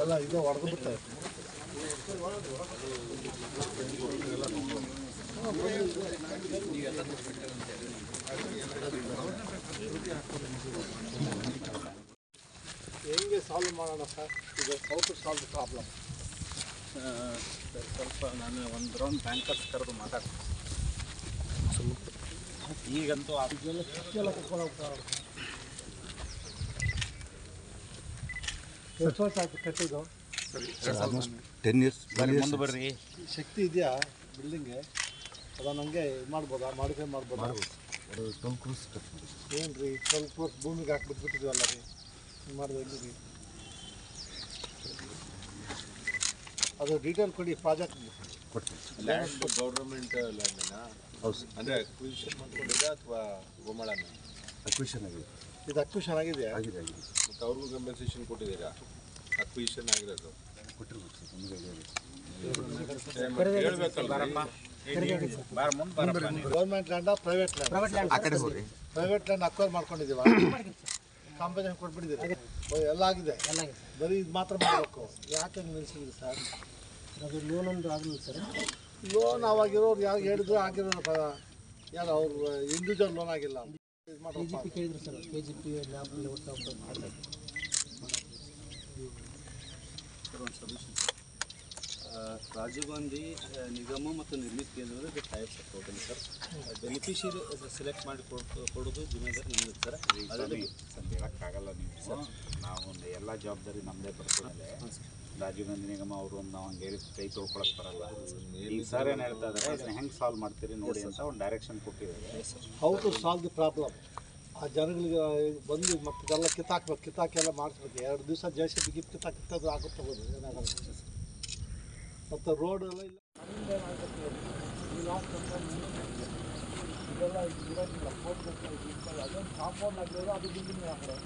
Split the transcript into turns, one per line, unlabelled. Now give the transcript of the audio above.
ಎಲ್ಲ ಇದು ಹೊಡೆದು ಬಿಡ್ತಾರೆ. ಹೆಂಗೆ ಸಾಲ್ವ್ ಮಾಡೋಣ ಸರ್? ಇದು how to solve the problem?
ಸ್ವಲ್ಪ ನಾನು ಒಂದು ರೌಂಡ್ ಬ್ಯಾಂಕರ್ಸ್ ಕರೆದು ಮಾತಾಡ್ತೀನಿ. ಈಗಂತೂ
ಎಲ್ಲ ಕುತ್ಕೊಂಡು ಹೋಗ್ತಾರೆ. ಎಷ್ಟು ವರ್ಷ ಆಯ್ತು ಕಟ್ಟಿದ್ದು?
10 years.
ಮುಂದೆ ಬರ್ರಿ.
ಶಕ್ತಿ ಇದೆಯಾ ಬಿಲ್ಡಿಂಗ್ಗೆ? ಅದನ್ನು ಹಂಗೆ ಇದು ಮಾಡ್ಬೋದಾ, ಮಾಡಿಫೈ ಮಾಡ್ಬೋದಾ?
12 crores ಕಟ್ಬೋದು.
ಏನು ರೀ 12 crores ಭೂಮಿಗೆ ಹಾಕ್ಬಿಟ್ಬಿಟ್ಟಿದ್ವಲ್ಲ ರೀ, ಹಿಂಗೆ ಮಾಡಿದ್ರೆ ಹೆಂಗೆ ರೀ? ಅದು ಡೀಟೇಲ್ ಕೊಡಿ ಪ್ರಾಜೆಕ್ಟ್
ಕೊಡ್ತೀವಿ.
ಗೌರ್ಮೆಂಟ್ ಲ್ಯಾಂಡ್ನ
ಹೌದು
ಅಂದರೆ ಅಕ್ವಿಷನ್ ಮಾಡ್ಕೊಂಡಿದ್ದ ಅಥವಾ ಗೋಮಾಳನ
ಅಕ್ವಿಷನ್ ಆಗಿದೆ.
ಇದು ಅಕ್ವಿಷನ್ ಆಗಿದೆಯಾ?
ಆಗಿದೆ
ಮತ್ತು ಅವ್ರಿಗೂ ಕಂಪೆನ್ಸೇಷನ್ ಕೊಟ್ಟಿದ್ದೀರಾ? ಅಕ್ವಿಷನ್ ಆಗಿರೋದು
ಕೊಟ್ಟಿರ್ಬೇಕು ಸರ್. ನಮಗೆ
ಗೌರ್ಮೆಂಟ್ ಲ್ಯಾಂಡ ಪ್ರೈವೇಟ್ ಲ್ಯಾಂಡ್?
ಆ ಕಡೆ ಹೋಗ್ರಿ.
ಪ್ರೈವೇಟ್ ಲ್ಯಾಂಡ್ ಅಕ್ವೈರ್ ಮಾಡ್ಕೊಂಡಿದ್ದೀವ? ಕಾಂಪನ್ಸೇಷನ್ ಕೊಟ್ಬಿಟ್ಟಿದ್ದೀರಿ? ಎಲ್ಲ ಆಗಿದೆ. ಬರೀ ಇದು ಮಾತ್ರ ಮಾಡಬೇಕು. ಯಾಕೆ ನಿಲ್ಸಿದ್ರಿ ಸರ್?
ಅದು ಲೋನ್ ಒಂದು ಆಗಲಿಲ್ಲ ಸರ್.
ಲೋನ್ ಅವಾಗಿರೋರು ಯಾರು ಹೇಳಿದ್ರು ಆಗಿರೋದು ಯಾರು ಅವ್ರು ಇಂಡಿವಿಜುವಲ್ ಲೋನ್ ಆಗಿಲ್ಲ.
KGP ಕೇಳಿದ್ರು ಸರ್. KGP ಲ್ಯಾಬಲ್ಲಿ ಒಟ್ಟು
ರಾಜೀವ್ ಗಾಂಧಿ ನಿಗಮ ಮತ್ತು ನಿರ್ಮಿತ ಕೇಂದ್ರದಲ್ಲಿ ಟೈಪ್ ಕೊಡ್ತೀನಿ ಸರ್. ಬೆನಿಫಿಷಿಯರಿ ಸೆಲೆಕ್ಟ್ ಮಾಡಿ ಕೊಡೋದು ಜಿಮ್ಮೆದಾರಿ ನಮ್ಮದು ಸರ್. ಅದರಲ್ಲಿ
ಹೇಳೋಕ್ಕಾಗಲ್ಲ ನೀವು ಸರ್. ನಾವು ಒಂದು ಎಲ್ಲ ಜವಾಬ್ದಾರಿ ನಮ್ಮದೇ ಬರ್ತದೆ. ರಾಜೀವ್ ಗಾಂಧಿ ನಿಗಮ ಅವರು ಒಂದು ನಾವು ಹಂಗೆ ಕೈ ತೊಳ್ಕೊಳಕ್ಕೆ ಬರಲ್ಲ. ಈಗ ಸರ್ ಏನು ಹೇಳ್ತಾ ಇದ್ದಾರೆ, ಇದನ್ನು ಹೆಂಗೆ ಸಾಲ್ವ್ ಮಾಡ್ತೀರಿ ನೋಡಿ ಅಂತ ಒಂದು ಡೈರೆಕ್ಷನ್ ಕೊಟ್ಟಿದ್ದಾರೆ.
How to solve the problem. ಆ ಜನಗಳಿಗೆ ಬಂದು ಮತ್ತೆ ಇದೆಲ್ಲ ಕಿತ್ತಾಕ್ಬೇಕು, ಕಿತ್ತಾಕೆಲ್ಲ ಮಾಡಿಸ್ಬೇಕು. 2 ದಿವಸ JCB ಕಿತ್ತೋದು ಆಗುತ್ತೆ, ಏನಾಗಲ್ಲ. ಮತ್ತು ರೋಡ್ ಎಲ್ಲ ಇಲ್ಲ. ಇದೆಲ್ಲ ಇರೋದಿಲ್ಲ. ಅದೊಂದು ಕಾಂಪೌಂಡ್ ಆಗಿರೋದು, ಅದು ಬಿಲ್ಡಿಂಗ್ ಹಾಕೋದು.